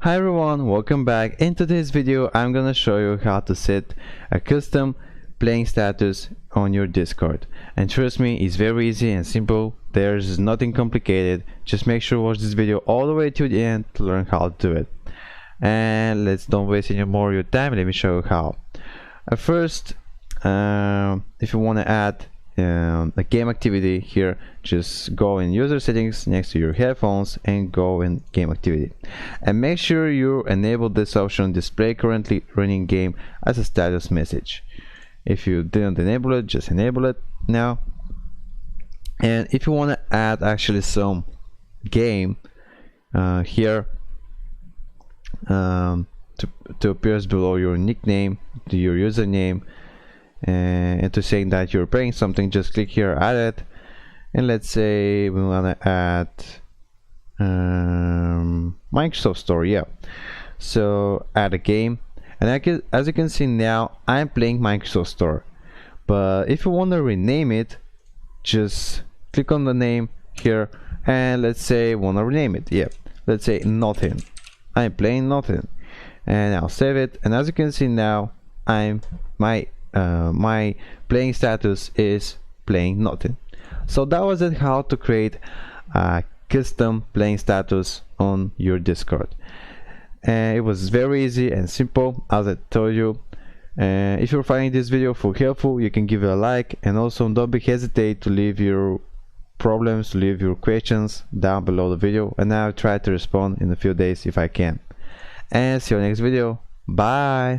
Hi everyone, welcome back. In today's video I'm gonna show you how to set a custom playing status on your Discord, and trust me, it's very easy and simple. There's nothing complicated. Just make sure to watch this video all the way to the end to learn how to do it. And let's don't waste any more of your time. Let me show you how. First, if you want to add a game activity here, just go in user settings next to your headphones and go in game activity, and make sure you enable this option, display currently running game, as a status message. If you didn't enable it, just enable it now. And if you want to add actually some game here to appear below your nickname, to your username, and to saying that you're playing something, just click here, add it. And let's say we want to add Microsoft Store. Yeah, so add a game, and as you can see now I'm playing Microsoft Store. But if you want to rename it, just click on the name here, and let's say want to rename it. Yeah, let's say nothing. I'm playing nothing, and I'll save it. And as you can see now, my playing status is playing nothing. So that was it, how to create a custom playing status on your Discord. And it was very easy and simple, as I told you. If you're finding this video helpful, you can give it a like, and also don't hesitate to leave your problems, leave your questions down below the video, and I'll try to respond in a few days if I can. And see you next video. Bye.